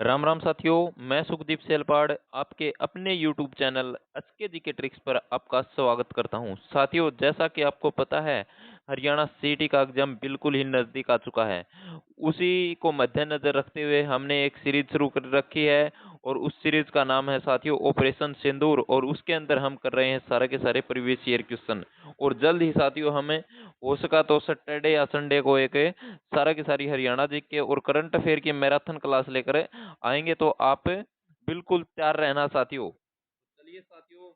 राम राम साथियों, मैं सुखदीप सेलपाड़ आपके अपने YouTube चैनल एसके जी के ट्रिक्स पर आपका स्वागत करता हूं। साथियों, जैसा कि आपको पता है, हरियाणा सीटी का एग्जाम बिल्कुल ही नज़दीक आ चुका है। उसी को मद्देनजर रखते हुए हमने एक सीरीज शुरू कर रखी है और उस सीरीज का नाम है साथियों ऑपरेशन सिंदूर। और उसके अंदर हम कर रहे हैं सारे के सारे प्रीवियस ईयर क्वेश्चन। और जल्द ही साथियों हमें हो सका तो सैटरडे या संडे को एक सारा की सारी हरियाणा जी के और करंट अफेयर की मैराथन क्लास लेकर आएंगे, तो आप बिल्कुल तैयार रहना साथियों। चलिए साथियों,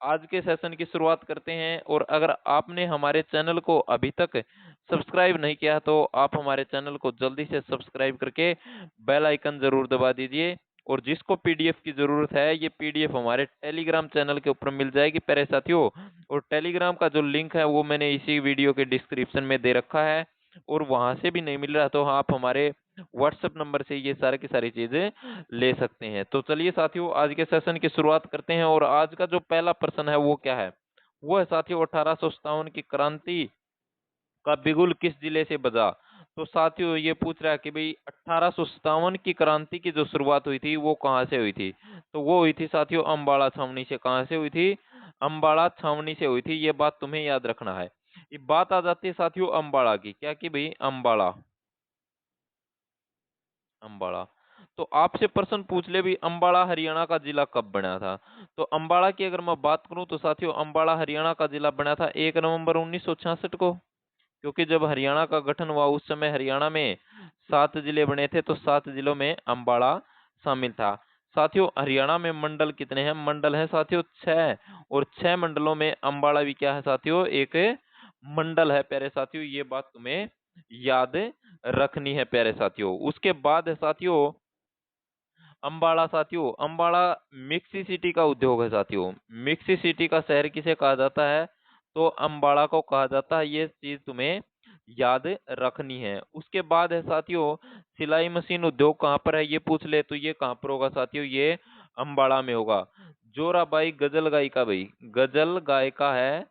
आज के सेशन की शुरुआत करते हैं। और अगर आपने हमारे चैनल को अभी तक सब्सक्राइब नहीं किया तो आप हमारे चैनल को जल्दी से सब्सक्राइब करके बेल आइकन जरूर दबा दीजिए। और जिसको पीडीएफ की जरूरत है, ये पीडीएफ हमारे टेलीग्राम चैनल के ऊपर मिल जाएगी प्यारे साथियों। और टेलीग्राम का जो लिंक है वो मैंने इसी वीडियो के डिस्क्रिप्शन में दे रखा है। और वहां से भी नहीं मिल रहा तो आप हमारे व्हाट्सएप नंबर से ये सारी की सारी चीजें ले सकते हैं। तो चलिए साथियों, आज के सेशन की शुरुआत करते हैं। और आज का जो पहला प्रश्न है वो क्या है? वो है साथियों 1857 की क्रांति का बिगुल किस जिले से बजा? तो साथियों ये पूछ रहा है कि भाई 1857 की क्रांति की जो शुरुआत हुई थी वो कहाँ से हुई थी? तो वो हुई थी साथियों अम्बाड़ा छावनी से। कहाँ से हुई थी? अम्बाड़ा छावनी से हुई थी। ये बात तुम्हें याद रखना है। ये बात आ जाती है साथियों अम्बाड़ा की। क्या की भाई? अम्बाड़ा। अम्बाड़ा। तो आपसे प्रश्न पूछ ले भी, अम्बाड़ा हरियाणा का जिला कब बना था? तो अम्बाड़ा की अगर मैं बात करूं तो साथियों अम्बाड़ा हरियाणा का जिला बना था 1 नवंबर 1966 को। क्योंकि जब हरियाणा का गठन हुआ उस समय हरियाणा में 7 जिले बने थे, तो 7 जिलों में अम्बाड़ा शामिल था। साथियों हरियाणा में मंडल कितने हैं? मंडल है साथियों 6। और 6 मंडलों में अम्बाड़ा भी क्या है साथियों? एक मंडल है प्यारे साथियों। ये बात तुम्हें याद रखनी है प्यारे साथियों। उसके बाद है साथियों अम्बाड़ा। साथियों अम्बाड़ा मिक्सी सिटी का उद्योग है साथियों। मिक्सी सिटी का शहर किसे कहा जाता है? तो अम्बाड़ा को कहा जाता है। ये चीज तुम्हें याद रखनी है। उसके बाद है साथियों सिलाई मशीन उद्योग कहाँ पर है? ये पूछ ले तो ये कहाँ पर होगा साथियों? ये अम्बाड़ा में होगा। जोराबाई गजल गायिका, भाई गजल गायिका है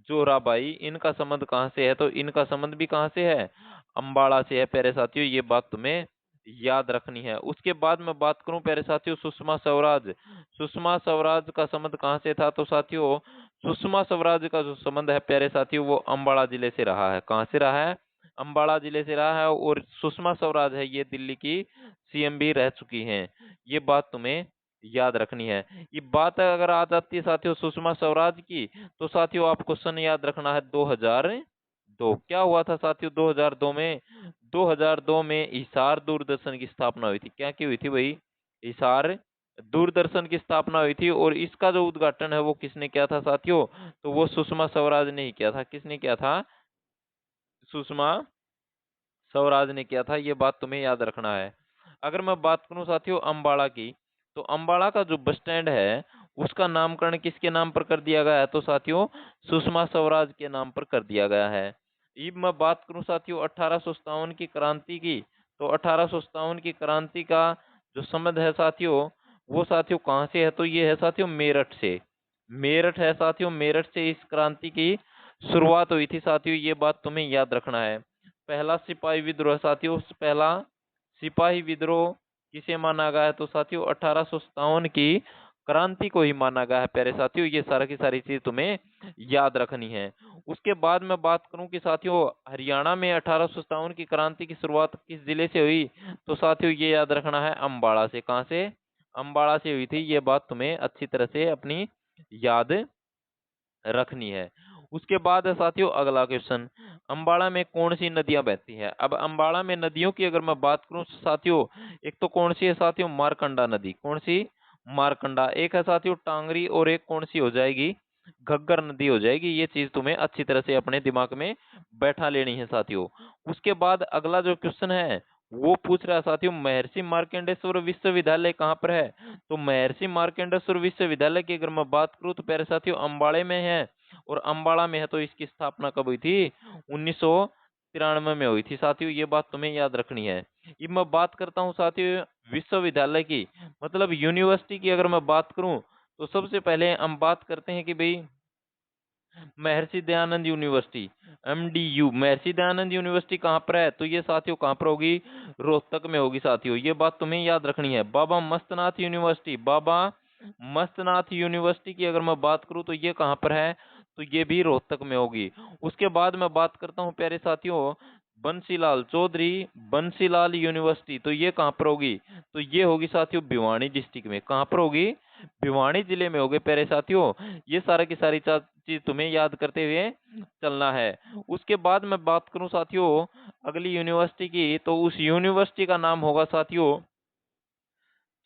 जोराबाई, इनका संबंध कहाँ से है? तो इनका संबंध भी कहाँ से है? अम्बाड़ा से है प्यारे साथियों। ये बात तुम्हें याद रखनी है। उसके बाद मैं बात करूं प्यारे साथियों सुषमा स्वराज। सुषमा स्वराज का संबंध कहां से था? तो साथियों सुषमा स्वराज का जो संबंध है प्यारे साथियों वो अम्बाड़ा जिले से रहा है। कहां से रहा है? अम्बाड़ा जिले से रहा है। और सुषमा स्वराज है ये दिल्ली की सीएम भी रह चुकी हैं। ये बात तुम्हें याद रखनी है। ये बात अगर आ जाती है साथियों सुषमा स्वराज की, तो साथियों आप क्वेश्चन याद रखना है 2002। क्या हुआ था साथियों 2002 में? 2002 में हिसार दूरदर्शन की स्थापना हुई थी। क्या की हुई थी भाई? हिसार दूरदर्शन की स्थापना हुई थी। और इसका जो उद्घाटन है वो किसने किया था साथियों? तो वो सुषमा स्वराज ने ही किया था। किसने किया था? सुषमा स्वराज ने किया था। ये बात तुम्हें याद रखना है। अगर मैं बात करूं साथियों अम्बाड़ा की, तो अम्बाड़ा का जो बस स्टैंड है उसका नामकरण किसके नाम पर कर दिया गया है? तो साथियों सुषमा स्वराज के नाम पर कर दिया गया है। अब मैं बात करूं साथियों 1857 की क्रांति की, तो 1857 की क्रांति का जो संबंध है साथियों वो साथियों कहाँ से है? तो ये है साथियों मेरठ से। मेरठ है साथियों। मेरठ से इस क्रांति की शुरुआत हुई थी साथियों। ये बात तुम्हें याद रखना है। पहला सिपाही विद्रोह साथियों, पहला सिपाही विद्रोह किसे माना गया है? तो साथियों 1857 की क्रांति को ही माना गया है प्यारे साथियों। ये सारा की सारी चीज तुम्हें याद रखनी है। उसके बाद मैं बात करूं कि साथियों हरियाणा में 1857 की क्रांति की शुरुआत किस जिले से हुई? तो साथियों ये याद रखना है अम्बाड़ा से। कहां से? अम्बाड़ा से हुई थी। ये बात तुम्हें अच्छी तरह से अपनी याद रखनी है। उसके बाद है साथियों अगला क्वेश्चन, अम्बाड़ा में कौन सी नदियां बहती है? अब अम्बाड़ा में नदियों की अगर मैं बात करूं साथियों, एक तो कौन सी है साथियों? मारकंडा नदी। कौन सी? मारकंडा। एक है साथियों टांगरी। और एक कौन सी हो जाएगी? घग्गर नदी हो जाएगी। ये चीज तुम्हें अच्छी तरह से अपने दिमाग में बैठा लेनी है साथियों। उसके बाद अगला जो क्वेश्चन है वो पूछ रहा है साथियों महर्षि मार्कंडेश्वर विश्वविद्यालय कहाँ पर है? तो महर्षि मार्कंडेश्वर विश्वविद्यालय की अगर मैं बात करूं तो प्यारे साथियों अम्बाड़े में है। और अम्बाड़ा में है। तो इसकी स्थापना कब हुई थी? 1993 में हुई थी साथियों। ये बात तुम्हें याद रखनी है। अब मैं बात करता हूँ साथियों विश्वविद्यालय की, मतलब यूनिवर्सिटी की अगर मैं बात करूं, तो सबसे पहले हम बात करते हैं कि भाई Maharshi Dayanand university, MDU, Maharshi Dayanand university कहाँ पर है? तो ये साथियों कहाँ पर होगी? रोहतक में होगी साथियों, ये बात तुम्हें याद रखनी है। बाबा मस्तनाथ यूनिवर्सिटी, बाबा मस्तनाथ यूनिवर्सिटी की अगर मैं बात करूं तो ये कहाँ पर है? तो ये भी रोहतक में होगी। उसके बाद मैं बात करता हूँ प्यारे साथियों, बंसीलाल चौधरी बंसीलाल यूनिवर्सिटी, तो ये कहाँ पर होगी? तो ये होगी साथियों भिवानी डिस्ट्रिक्ट में। कहाँ पर होगी? भिवानी जिले में होगी प्यारे साथियों। ये सारा की सारी चीज तुम्हें याद करते हुए चलना है। उसके बाद मैं बात करूं साथियों अगली यूनिवर्सिटी की, तो उस यूनिवर्सिटी का नाम होगा साथियों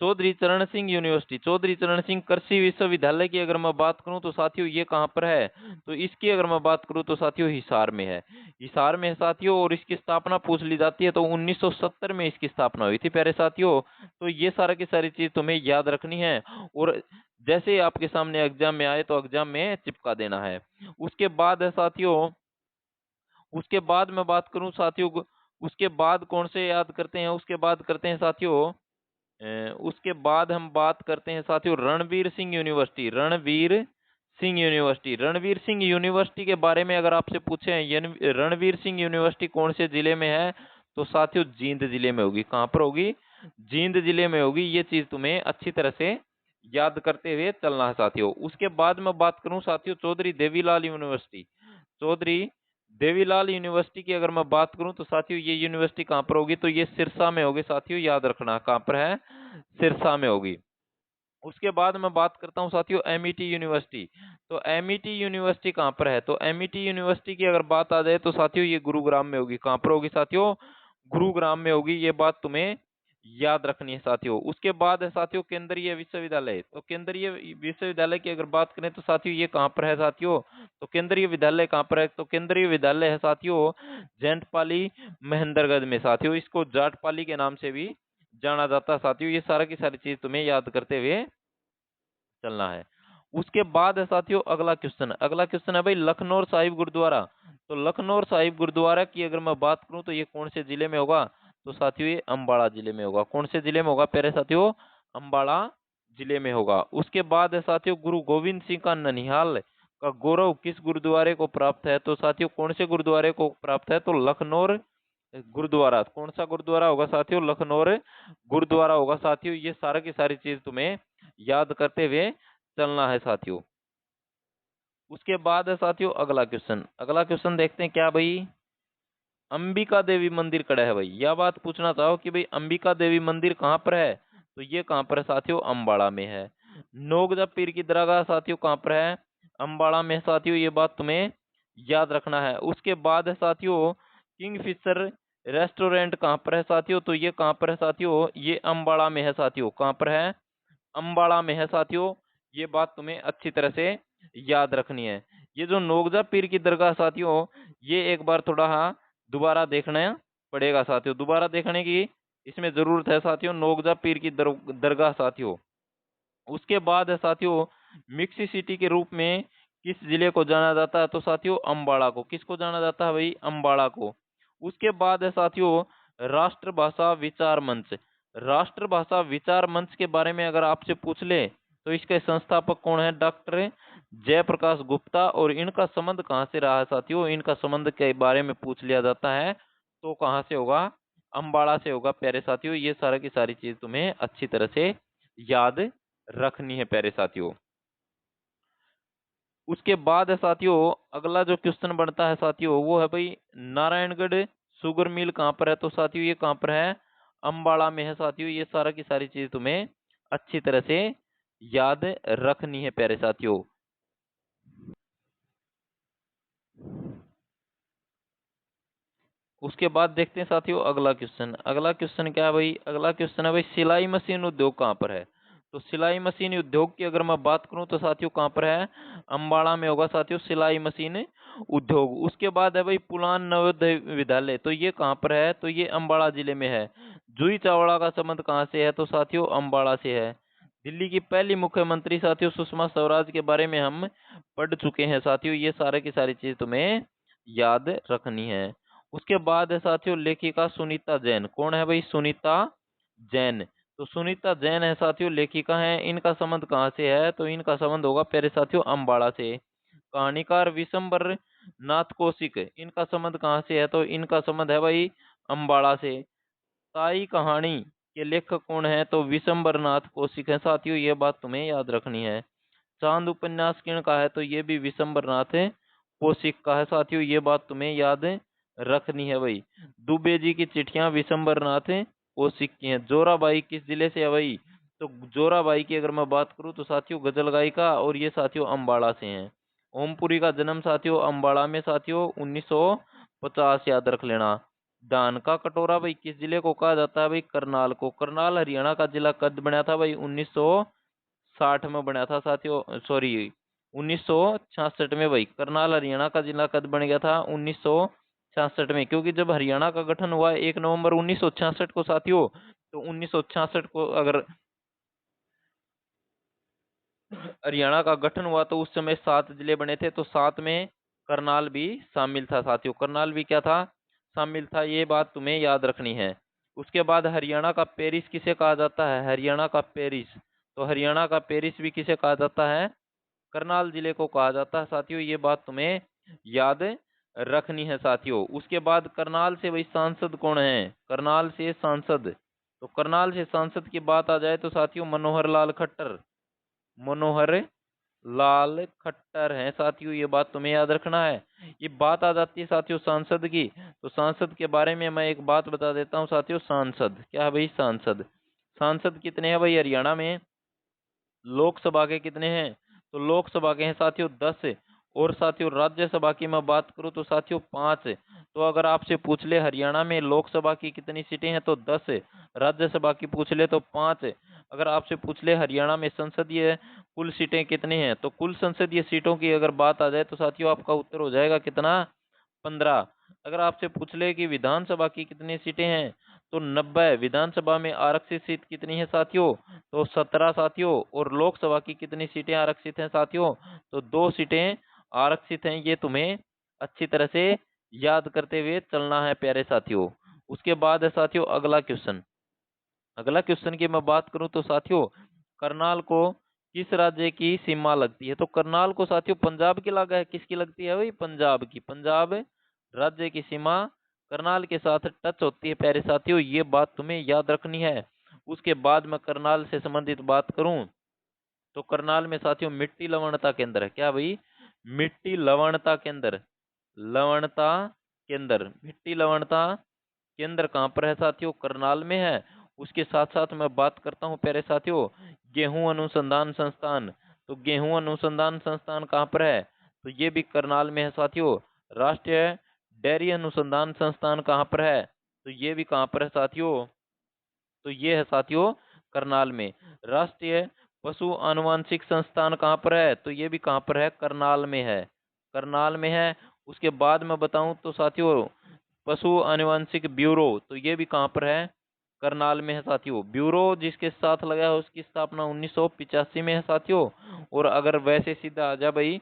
चौधरी चरण सिंह यूनिवर्सिटी। चौधरी चरण सिंह कृषि विश्वविद्यालय की अगर मैं बात करूं तो साथियों ये कहां पर है? तो इसकी अगर मैं बात करूं तो साथियों हिसार में है। हिसार में है साथियों, और इसकी स्थापना पूछ ली जाती है तो 1970 में इसकी स्थापना हुई थी प्यारे साथियों। तो ये सारा की सारी चीज तुम्हें याद रखनी है, और जैसे ही आपके सामने एग्जाम में आए तो एग्जाम में चिपका देना है। उसके बाद है साथियों, उसके बाद मैं बात करूं साथियों, उसके बाद कौन से याद करते हैं? उसके बाद करते हैं साथियों उसके बाद हम बात करते हैं साथियों Ranveer Singh university. Ranveer Singh university, Ranveer Singh university के बारे में अगर आपसे पूछे रणवीर सिंह यूनिवर्सिटी कौन से जिले में है? तो साथियों जींद जिले में होगी। कहां पर होगी? जींद जिले में होगी। ये चीज तुम्हें अच्छी तरह से याद करते हुए चलना है साथियों। उसके बाद मैं बात करूं साथियों चौधरी देवीलाल यूनिवर्सिटी। चौधरी देवीलाल यूनिवर्सिटी की अगर मैं बात करूं तो साथियों ये यूनिवर्सिटी कहां पर होगी? तो ये सिरसा में होगी साथियों, याद रखना कहां पर है? सिरसा में होगी। उसके बाद मैं बात करता हूं साथियों एमईटी यूनिवर्सिटी। तो एमईटी यूनिवर्सिटी कहां पर है? तो एमईटी यूनिवर्सिटी की अगर बात आ जाए तो साथियों ये गुरुग्राम में होगी। कहां पर होगी साथियों? गुरुग्राम में होगी। ये बात तुम्हें याद रखनी है साथियों। उसके बाद है साथियों केंद्रीय विश्वविद्यालय। तो केंद्रीय विश्वविद्यालय की अगर बात करें तो साथियों ये कहां पर है साथियों? तो केंद्रीय विद्यालय कहां पर है? तो केंद्रीय विद्यालय है साथियों जैंतपाली महेंद्रगढ़ में साथियों। इसको जाटपाली के नाम से भी जाना जाता है साथियों। ये सारा की सारी चीज तुम्हें याद करते हुए चलना है। उसके बाद है साथियों अगला क्वेश्चन। अगला क्वेश्चन है भाई लखनऊ साहिब गुरुद्वारा। तो लखनऊ साहिब गुरुद्वारा की अगर मैं बात करूं तो ये कौन से जिले में होगा? तो साथियों ये अम्बाड़ा जिले में होगा। कौन से जिले में होगा प्यारे साथियों? अम्बाड़ा जिले में होगा। उसके बाद है साथियों गुरु गोविंद सिंह का ननिहाल का गौरव किस गुरुद्वारे को प्राप्त है? तो साथियों कौन से गुरुद्वारे को प्राप्त है? तो लखनऊ गुरुद्वारा। कौन सा गुरुद्वारा होगा साथियों? लखनऊ गुरुद्वारा होगा साथियों। ये सारा की सारी चीज तुम्हें याद करते हुए चलना है साथियों। उसके बाद है साथियों अगला क्वेश्चन। अगला क्वेश्चन देखते हैं क्या भाई? अंबिका देवी मंदिर कड़ा है भाई। यह बात पूछना चाहो कि भाई अंबिका देवी मंदिर कहाँ पर है? तो ये कहाँ पर है साथियों? अम्बाड़ा में है। नोगदा पीर की दरगाह साथियों कहाँ पर है? अम्बाड़ा में साथियों। ये बात तुम्हें याद रखना है। उसके बाद है साथियों किंगफिशर रेस्टोरेंट कहाँ पर है साथियों? तो ये कहाँ पर है साथियों? ये अम्बाड़ा में है साथियों। कहाँ पर है? अम्बाड़ा में है साथियों। ये बात तुम्हें अच्छी तरह से याद रखनी है। ये जो नोगदा पीर की दरगाह साथियों, ये एक बार थोड़ा दोबारा देखना पड़ेगा साथियों। दोबारा देखने की इसमें जरूरत है साथियों, नोगदा पीर की दरगाह साथियों। उसके बाद है साथियों मिक्सी सिटी के रूप में किस जिले को जाना जाता है? तो साथियों अम्बाड़ा को। किसको जाना जाता है भाई? अम्बाड़ा को। उसके बाद है साथियों राष्ट्रभाषा विचार मंच। राष्ट्रभाषा विचार मंच के बारे में अगर आपसे पूछ ले तो इसके संस्थापक कौन है? डॉक्टर जयप्रकाश गुप्ता। और इनका संबंध कहाँ से रहा है साथियों? इनका संबंध के बारे में पूछ लिया जाता है तो कहाँ से होगा? अम्बाड़ा से होगा प्यारे साथियों। ये सारा की सारी चीज तुम्हें अच्छी तरह से याद रखनी है प्यारे साथियों। उसके बाद है साथियों अगला जो क्वेश्चन बनता है साथियों वो है भाई नारायणगढ़ शुगर मिल कहाँ पर है? तो साथियों ये कहाँ पर है? अम्बाड़ा में है साथियों। ये सारा की सारी चीज तुम्हें अच्छी तरह से याद रखनी है प्यारे साथियों। उसके बाद देखते हैं साथियों अगला क्वेश्चन। अगला क्वेश्चन क्या है भाई? अगला क्वेश्चन है भाई सिलाई मशीन उद्योग कहाँ पर है? तो सिलाई मशीन उद्योग की अगर मैं बात करूं तो साथियों कहाँ पर है? अम्बाड़ा में होगा साथियों सिलाई मशीन उद्योग। उसके बाद है भाई पुलान नवोदय विद्यालय। तो ये कहाँ पर है? तो ये अम्बाड़ा जिले में है। जूही चावड़ा का संबंध कहाँ से है? तो साथियों अम्बाड़ा से है। दिल्ली की पहली मुख्यमंत्री साथियों सुषमा स्वराज के बारे में हम पढ़ चुके हैं साथियों। ये सारे की सारी चीज तुम्हें याद रखनी है। उसके बाद है साथियों लेखिका सुनीता जैन। कौन है भाई? सुनीता जैन। तो सुनीता जैन है साथियों लेखिका है। इनका संबंध कहाँ से है? तो इनका संबंध होगा प्यारे साथियों अम्बाड़ा से। कहानीकार विशंबर नाथ कौशिक, इनका संबंध कहाँ से है? तो इनका संबंध है भाई अंबाड़ा से। ताई कहानी के लेखक कौन है? तो विशंबर नाथ कौशिक है साथियों, ये बात तुम्हें याद रखनी है। चांद उपन्यास किन का है? तो ये भी विशंबर नाथ कौशिक का है साथियों, ये बात तुम्हें याद रखनी है भाई। दुबे जी की चिट्ठियां विशंबर नाथ कौशिक की हैं। जोराबाई किस जिले से है भाई? तो जोराबाई की अगर मैं बात करूं तो साथियों गजल गायिका, और ये साथियों अंबाड़ा से हैं। ओमपुरी का जन्म साथियों अंबाड़ा में साथियों 1950, याद रख लेना। धान का कटोरा भाई किस जिले को कहा जाता है भाई? करनाल को। करनाल हरियाणा का जिला कद बना था भाई? 1960 में बना था साथियों, सॉरी 1966 में भाई। करनाल हरियाणा का जिला कद बन गया था 1966 में, क्योंकि जब हरियाणा का गठन हुआ 1 नवंबर 1966 को साथियों, तो 1966 को अगर हरियाणा का गठन हुआ तो उस समय 7 जिले बने थे, तो 7 में करनाल भी शामिल था साथियों। करनाल भी क्या था? शामिल था, ये बात तुम्हें याद रखनी है। उसके बाद हरियाणा का पेरिस किसे कहा जाता है? हरियाणा का पेरिस, तो हरियाणा का पेरिस भी किसे कहा जाता है? करनाल जिले को कहा जाता है साथियों, ये बात तुम्हें याद रखनी है साथियों। उसके बाद करनाल से भाई सांसद कौन है? करनाल से सांसद, तो करनाल से सांसद की बात आ जाए तो साथियों मनोहर लाल खट्टर, मनोहर लाल खट्टर हैं साथियों, ये बात तुम्हें याद रखना है। ये बात आ जाती है साथियों सांसद की, तो सांसद के बारे में मैं एक बात बता देता हूँ साथियों। सांसद क्या है भाई? सांसद, सांसद कितने हैं भाई हरियाणा में? लोकसभा के कितने हैं? तो लोकसभा के हैं साथियों 10, और साथियों राज्यसभा की मैं बात करूं तो साथियों 5। तो अगर आपसे पूछ ले हरियाणा में लोकसभा की कितनी सीटें हैं तो 10, राज्यसभा की पूछ ले तो 5। अगर आपसे पूछ ले हरियाणा में संसदीय कुल सीटें कितनी हैं, तो कुल संसदीय सीटों की अगर बात आ जाए तो साथियों आपका उत्तर हो जाएगा कितना? 15। अगर आपसे पूछ ले कि विधानसभा की कितनी सीटें हैं, तो 90। विधानसभा में आरक्षित सीट कितनी है साथियों? तो 17 साथियों। और लोकसभा की कितनी सीटें आरक्षित हैं साथियों? तो 2 सीटें आरक्षित हैं। ये तुम्हें अच्छी तरह से याद करते हुए चलना है प्यारे साथियों। उसके बाद है साथियों अगला क्वेश्चन। अगला क्वेश्चन की मैं बात करूं तो साथियों करनाल को किस राज्य की सीमा लगती है? तो करनाल को साथियों पंजाब की लगा है। किसकी लगती है भाई? पंजाब की। पंजाब राज्य की सीमा करनाल के साथ टच होती है प्यारे साथियों, ये बात तुम्हें याद रखनी है। उसके बाद मैं करनाल से संबंधित बात करूं तो करनाल में साथियों मिट्टी लवणता केंद्र है। क्या भाई? मिट्टी लवणता केंद्र, लवणता केंद्र, मिट्टी लवणता केंद्र कहाँ पर है साथियों? करनाल में है। उसके साथ साथ मैं बात करता हूँ प्यारे साथियों गेहूं अनुसंधान संस्थान, तो गेहूं अनुसंधान संस्थान कहाँ पर है? तो ये भी करनाल में है साथियों। राष्ट्रीय डेयरी अनुसंधान संस्थान कहाँ पर है? तो ये भी कहाँ पर है साथियों? तो ये है साथियों करनाल में। राष्ट्रीय पशु आनुवांशिक संस्थान कहाँ पर है? तो ये भी कहाँ पर है? करनाल में है, करनाल में है। उसके बाद मैं बताऊं तो साथियों पशु आनुवंशिक ब्यूरो, तो ये भी कहाँ पर है? करनाल में है साथियों। ब्यूरो जिसके साथ लगा है उसकी स्थापना 1985 में है साथियों। और अगर वैसे सीधा आ जा भाई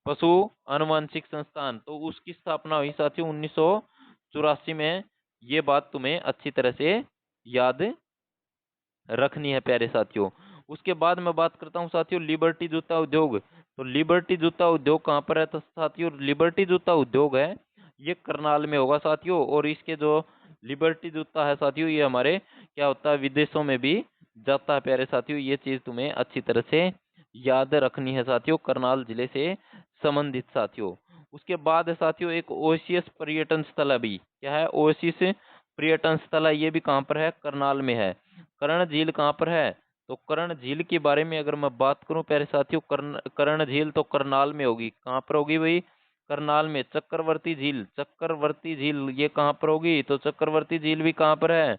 पशु आनुवंशिक संस्थान, तो उसकी स्थापना हुई साथियों 1984 में। ये बात तुम्हें अच्छी तरह से याद रखनी है प्यारे साथियों। उसके बाद मैं बात करता हूँ साथियों लिबर्टी जूता उद्योग, तो लिबर्टी जूता उद्योग कहाँ पर है? तो साथियों लिबर्टी जूता उद्योग है ये करनाल में होगा साथियों। और इसके जो लिबर्टी जूता है साथियों ये हमारे क्या होता है विदेशों में भी जाता है प्यारे साथियों, ये चीज तुम्हें अच्छी तरह से याद रखनी है साथियों करनाल जिले से संबंधित साथियों। उसके बाद है साथियों एक ओएसियस पर्यटन स्थल अभी क्या है? ओएसिस पर्यटन स्थल है, ये भी कहाँ पर है? करनाल में है। कर्ण झील कहाँ पर है? तो कर्ण झील के बारे में अगर मैं बात करूं प्यारे साथियों कर्ण झील तो करनाल में होगी। कहाँ पर होगी भाई? करनाल में। चक्रवर्ती झील, चक्रवर्ती झील ये कहाँ पर होगी? तो चक्रवर्ती झील भी कहाँ पर है?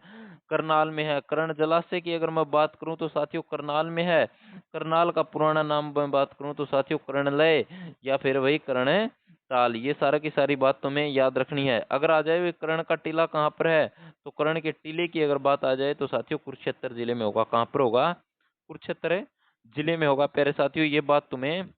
करनाल में है। कर्ण जलाशय की अगर मैं बात करूं तो साथियों करनाल में है। करनाल का पुराना नाम मैं बात करूं तो साथियों कर्णलय या फिर वही कर्ण ताल, ये सारा की सारी बात तुम्हें याद रखनी है। अगर आ जाए कर्ण का टीला कहाँ पर है? तो कर्ण के टीले की अगर बात आ जाए तो साथियों कुरुक्षेत्र जिले में होगा। कहाँ पर होगा? कुरुक्षेत्र जिले में होगा प्यारे साथियों, ये बात तुम्हें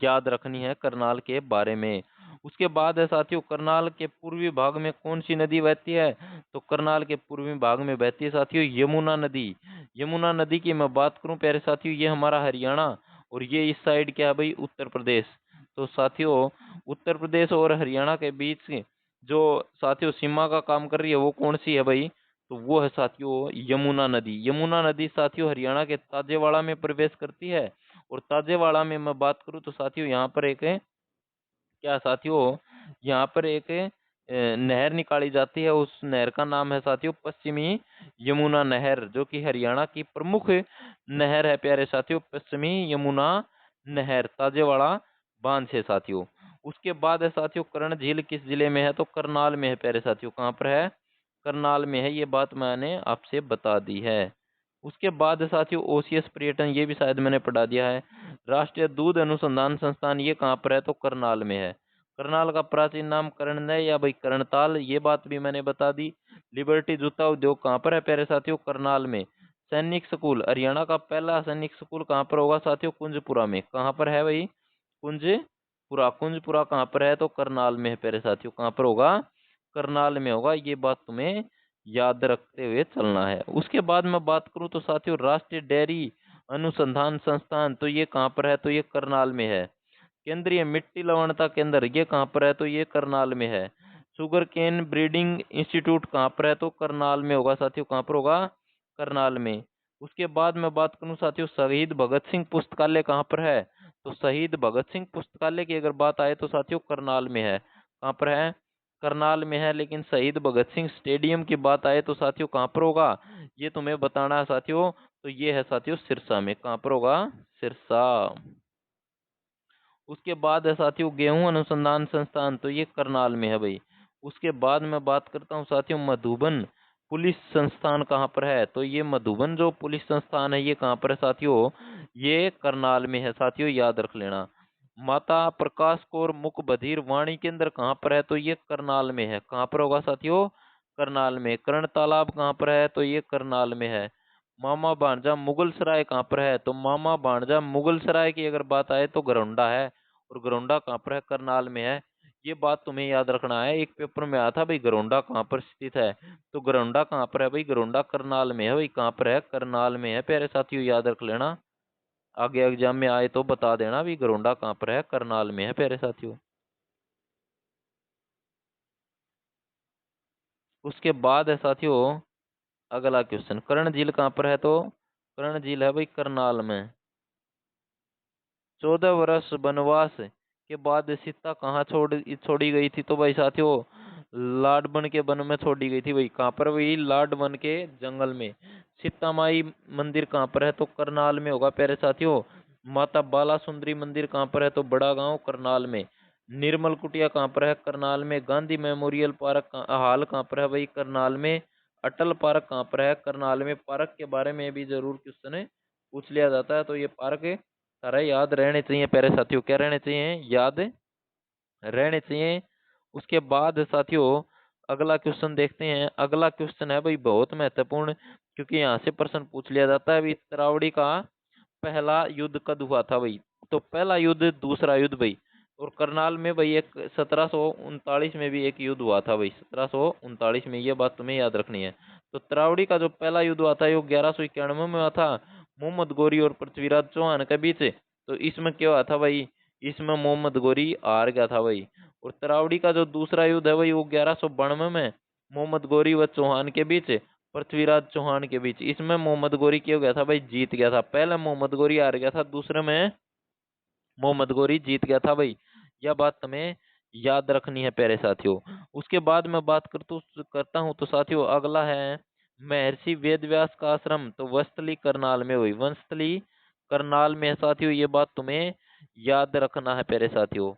याद रखनी है करनाल के बारे में। उसके बाद है साथियों करनाल के पूर्वी भाग में कौन सी नदी बहती है? तो करनाल के पूर्वी भाग में बहती है साथियों यमुना नदी। यमुना नदी की मैं बात करूं प्यारे साथियों ये हमारा हरियाणा, और ये इस साइड क्या है भाई? उत्तर प्रदेश। तो साथियों उत्तर प्रदेश और हरियाणा के बीच जो साथियों सीमा का काम कर रही है वो कौन सी है भाई? तो वो है साथियों यमुना नदी। यमुना नदी साथियों हरियाणा के ताजेवाड़ा में प्रवेश करती है। और ताजेवाड़ा में मैं बात करूं तो साथियों यहाँ पर एक क्या साथियों यहाँ पर एक नहर निकाली जाती है। उस नहर का नाम है साथियों पश्चिमी यमुना नहर, जो कि हरियाणा की प्रमुख नहर है प्यारे साथियों। पश्चिमी यमुना नहर ताजेवाड़ा बांध से साथियों। उसके बाद है साथियों कर्ण झील किस जिले में है? तो करनाल में है प्यारे साथियों। कहाँ पर है? करनाल में है। ये बात मैंने आपसे बता दी है। उसके बाद है साथियों ओसीएस पर्यटन, ये भी शायद मैंने पढ़ा दिया है। राष्ट्रीय दूध अनुसंधान संस्थान ये कहाँ पर है? तो करनाल में है। करनाल का प्राचीन नाम कर्णनय या भाई कर्णताल, ये बात भी मैंने बता दी। लिबर्टी जूता उद्योग कहाँ पर है प्यारे साथियों? करनाल में। सैनिक स्कूल, हरियाणा का पहला सैनिक स्कूल कहाँ पर होगा साथियों? कुंजपुरा में। कहाँ पर है भाई? कुंजपुरा। कुंजपुरा कहाँ पर है? तो करनाल में है प्यारे साथियों। कहाँ पर होगा? करनाल में होगा। ये बात तुम्हें याद रखते हुए चलना है। उसके बाद मैं बात करूं तो साथियों राष्ट्रीय डेयरी अनुसंधान संस्थान, तो ये कहाँ पर है? तो ये करनाल में है। केंद्रीय मिट्टी लवणता केंद्र ये कहाँ पर है? तो ये करनाल में है। शुगर केन ब्रीडिंग इंस्टीट्यूट कहाँ पर है? तो करनाल में होगा साथियों। कहाँ पर होगा? करनाल में। उसके बाद मैं बात करूं साथियों शहीद भगत सिंह पुस्तकालय कहाँ पर है? तो शहीद भगत सिंह पुस्तकालय की अगर बात आए तो साथियों करनाल में है। कहाँ पर है? करनाल में है। लेकिन शहीद भगत सिंह स्टेडियम की बात आए तो साथियों कहाँ पर होगा? ये तुम्हें बताना है साथियों। तो ये है साथियों सिरसा में। कहाँ पर होगा? सिरसा। उसके बाद है साथियों गेहूं अनुसंधान संस्थान, तो ये करनाल में है भाई। उसके बाद मैं बात करता हूँ साथियों मधुबन पुलिस संस्थान कहाँ पर है? तो ये मधुबन जो पुलिस संस्थान है ये कहाँ पर है साथियों? ये करनाल में है साथियों, याद रख लेना। माता प्रकाश कौर मुख बधिर वाणी केंद्र कहाँ पर है? तो ये करनाल में है। कहाँ पर होगा साथियों? करनाल में। कर्ण तालाब कहाँ पर है? तो ये करनाल में है। मामा भांजा मुगल सराय कहाँ पर है? तो मामा भांजा मुगल सराय की अगर बात आए तो गरौंडा है। और गरौंडा कहाँ पर है? करनाल में है। ये बात तुम्हें याद रखना है। एक पेपर में आया था भाई गरौंडा कहाँ पर स्थित है? तो गरौंडा कहाँ पर है भाई? गरौंडा करनाल में है भाई। कहाँ पर है? करनाल में है प्यारे साथियों, याद रख लेना। आगे एग्जाम में आए तो बता देना भी गरौंडा कहाँ पर है? करनाल में है प्यारे साथियों। उसके बाद है साथियों अगला क्वेश्चन, कर्ण झील कहाँ पर है? तो कर्ण झील है भाई करनाल में। 14 वर्ष वनवास के बाद सीता कहाँ छोड़ी गई थी? तो भाई साथियों लाडबन के वन में छोड़ी गई थी भाई। कहाँ पर? वही लाडबन के जंगल में। सीता माई मंदिर कहाँ पर है? तो करनाल में होगा प्यारे साथियों। माता बाला सुंदरी मंदिर कहाँ पर है? तो बड़ा गांव करनाल में। निर्मल कुटिया कहाँ पर है? करनाल में। गांधी मेमोरियल पार्क हाल कहाँ पर है भाई? करनाल में। अटल पार्क कहाँ पर है? करनाल में। पार्क के बारे में भी जरूर क्वेश्चन पूछ लिया जाता है, तो ये पार्क सारा याद रहने चाहिए प्यारे साथियों। क्या रहने चाहिए? याद रहने चाहिए। उसके बाद साथियों अगला क्वेश्चन देखते हैं। अगला क्वेश्चन है भाई बहुत महत्वपूर्ण, क्योंकि यहाँ से प्रश्न पूछ लिया जाता है। भाई तरावड़ी का पहला युद्ध कब हुआ था भाई? तो पहला युद्ध दूसरा युद्ध भाई। और करनाल में भाई एक 1739 में भी एक युद्ध हुआ था भाई। 1739 में, ये बात तुम्हें याद रखनी है। तो तरावड़ी का जो पहला युद्ध हुआ था वो 1191 में हुआ था मोहम्मद गोरी और पृथ्वीराज चौहान के बीच। तो इसमें क्या हुआ था भाई? इसमें मोहम्मद गोरी हार गया था भाई। और तरावड़ी का जो दूसरा युद्ध है भाई वो 1192 में मोहम्मद गोरी व चौहान के बीच, पृथ्वीराज चौहान के बीच। इसमें मोहम्मद गोरी क्या हो गया था भाई? जीत गया था। पहले मोहम्मद गोरी हार गया था, दूसरे में मोहम्मद गोरी जीत गया था भाई। यह बात तुम्हें याद रखनी है प्यारे साथियों। उसके बाद मैं बात करता हूँ तो साथियों अगला है महर्षि वेदव्यास का आश्रम, तो वस्तली करनाल में हुई। वस्तली करनाल में है साथियों, ये बात तुम्हें याद रखना है प्यारे साथियों।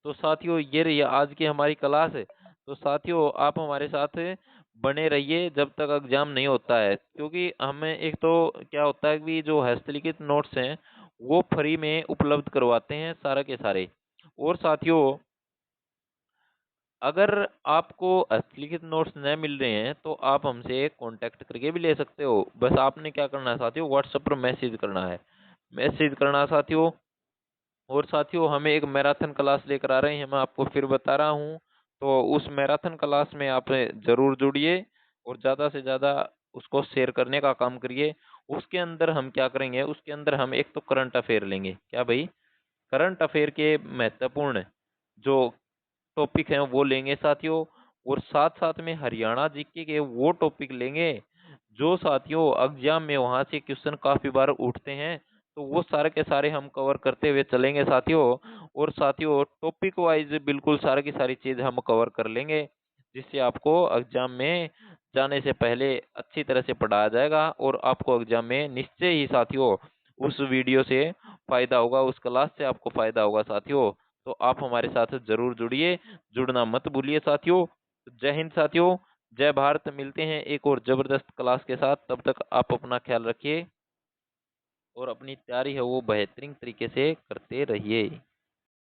तो साथियों ये रही आज की हमारी क्लास है। तो साथियों आप हमारे साथ बने रहिए जब तक एग्जाम नहीं होता है, क्योंकि हमें एक तो क्या होता है कि जो हस्तलिखित नोट्स हैं वो फ्री में उपलब्ध करवाते हैं सारा के सारे। और साथियों अगर आपको हस्तलिखित नोट्स न मिल रहे हैं तो आप हमसे कांटेक्ट करके भी ले सकते हो। बस आपने क्या करना है साथियों, व्हाट्सएप पर मैसेज करना है। मैसेज करना है साथियों। और साथियों हमें एक मैराथन क्लास लेकर आ रहे हैं, मैं आपको फिर बता रहा हूँ। तो उस मैराथन क्लास में आप जरूर जुड़िए और ज़्यादा से ज़्यादा उसको शेयर करने का काम करिए। उसके अंदर हम क्या करेंगे? उसके अंदर हम एक तो करंट अफेयर लेंगे। क्या भाई? करंट अफेयर के महत्वपूर्ण जो टॉपिक हैं वो लेंगे साथियों, और साथ साथ में हरियाणा जीके के वो टॉपिक लेंगे जो साथियों एग्जाम में वहां से क्वेश्चन काफी बार उठते हैं, तो वो सारे के सारे हम कवर करते हुए चलेंगे साथियों। और साथियों टॉपिक वाइज बिल्कुल सारी की सारी चीज हम कवर कर लेंगे, जिससे आपको एग्जाम में जाने से पहले अच्छी तरह से पढ़ाया जाएगा, और आपको एग्जाम में निश्चय ही साथियों उस वीडियो से फायदा होगा, उस क्लास से आपको फायदा होगा साथियों। तो आप हमारे साथ जरूर जुड़िए, जुड़ना मत भूलिए साथियों। जय हिंद साथियों, जय भारत। मिलते हैं एक और जबरदस्त क्लास के साथ, तब तक आप अपना ख्याल रखिए और अपनी तैयारी है वो बेहतरीन तरीके से करते रहिए।